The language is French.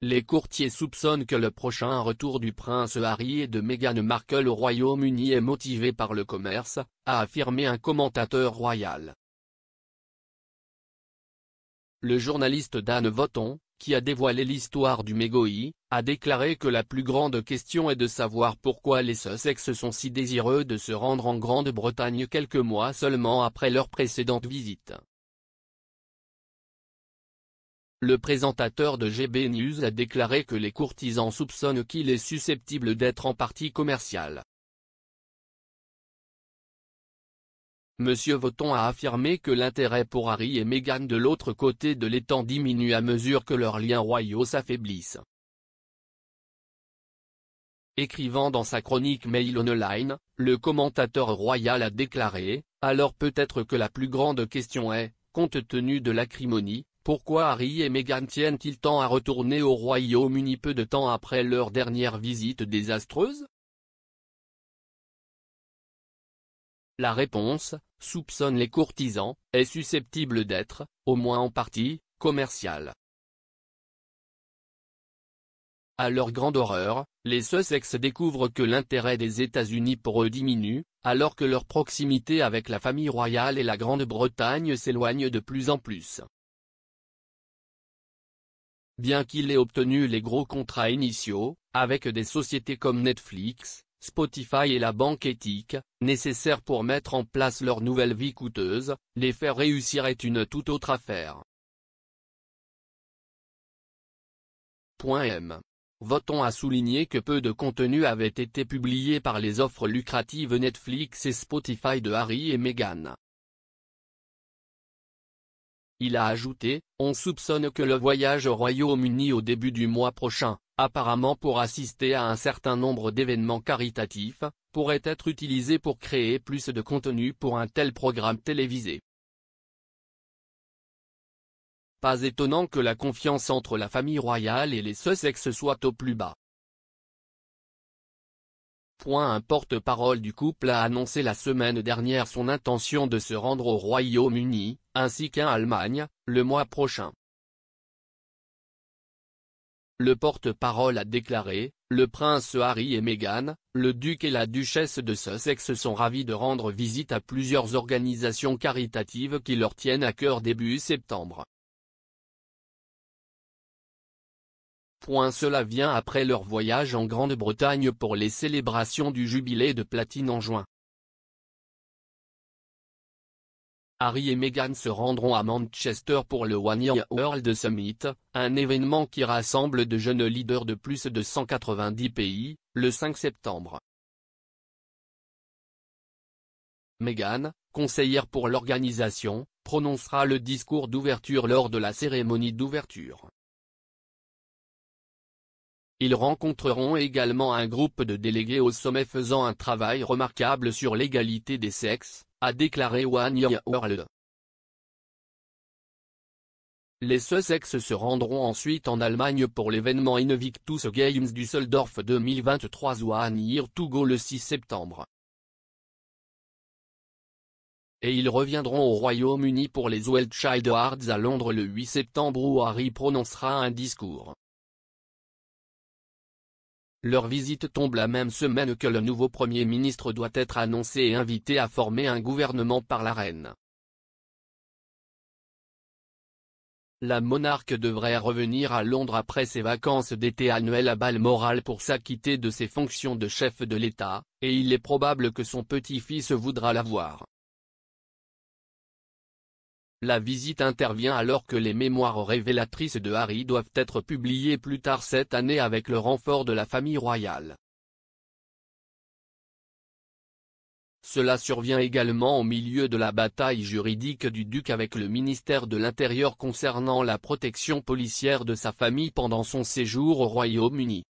Les courtiers soupçonnent que le prochain retour du prince Harry et de Meghan Markle au Royaume-Uni est motivé par le commerce, a affirmé un commentateur royal. Le journaliste Dan Votton, qui a dévoilé l'histoire du mégoï, a déclaré que la plus grande question est de savoir pourquoi les Sussex sont si désireux de se rendre en Grande-Bretagne quelques mois seulement après leur précédente visite. Le présentateur de GB News a déclaré que les courtisans soupçonnent qu'il est susceptible d'être en partie commercial. Monsieur Votton a affirmé que l'intérêt pour Harry et Meghan de l'autre côté de l'étang diminue à mesure que leurs liens royaux s'affaiblissent. Écrivant dans sa chronique Mail Online, le commentateur royal a déclaré « Alors peut-être que la plus grande question est, compte tenu de l'acrimonie, pourquoi Harry et Meghan tiennent-ils tant à retourner au Royaume-Uni peu de temps après leur dernière visite désastreuse ?» La réponse, soupçonne les courtisans, est susceptible d'être, au moins en partie, commerciale. À leur grande horreur, les Sussex découvrent que l'intérêt des États-Unis pour eux diminue, alors que leur proximité avec la famille royale et la Grande-Bretagne s'éloigne de plus en plus. Bien qu'il ait obtenu les gros contrats initiaux, avec des sociétés comme Netflix, Spotify et la banque éthique, nécessaires pour mettre en place leur nouvelle vie coûteuse, les faire réussir est une toute autre affaire. M. Votton a souligné que peu de contenu avait été publié par les offres lucratives Netflix et Spotify de Harry et Meghan. Il a ajouté, on soupçonne que le voyage au Royaume-Uni au début du mois prochain, apparemment pour assister à un certain nombre d'événements caritatifs, pourrait être utilisé pour créer plus de contenu pour un tel programme télévisé. Pas étonnant que la confiance entre la famille royale et les Sussex soit au plus bas. Un porte-parole du couple a annoncé la semaine dernière son intention de se rendre au Royaume-Uni, ainsi qu'en Allemagne, le mois prochain. Le porte-parole a déclaré, le prince Harry et Meghan, le duc et la duchesse de Sussex sont ravis de rendre visite à plusieurs organisations caritatives qui leur tiennent à cœur début septembre. Cela vient après leur voyage en Grande-Bretagne pour les célébrations du jubilé de platine en juin. Harry et Meghan se rendront à Manchester pour le One Year World Summit, un événement qui rassemble de jeunes leaders de plus de 190 pays, le 5 septembre. Meghan, conseillère pour l'organisation, prononcera le discours d'ouverture lors de la cérémonie d'ouverture. Ils rencontreront également un groupe de délégués au sommet faisant un travail remarquable sur l'égalité des sexes, a déclaré One Year World. Les Sussex se rendront ensuite en Allemagne pour l'événement Invictus Games Düsseldorf 2023 One Year to Go le 6 septembre. Et ils reviendront au Royaume-Uni pour les World Child Awards à Londres le 8 septembre où Harry prononcera un discours. Leur visite tombe la même semaine que le nouveau Premier ministre doit être annoncé et invité à former un gouvernement par la reine. La monarque devrait revenir à Londres après ses vacances d'été annuelles à Balmoral pour s'acquitter de ses fonctions de chef de l'État, et il est probable que son petit-fils voudra la voir. La visite intervient alors que les mémoires révélatrices de Harry doivent être publiées plus tard cette année avec le renfort de la famille royale. Cela survient également au milieu de la bataille juridique du duc avec le ministère de l'Intérieur concernant la protection policière de sa famille pendant son séjour au Royaume-Uni.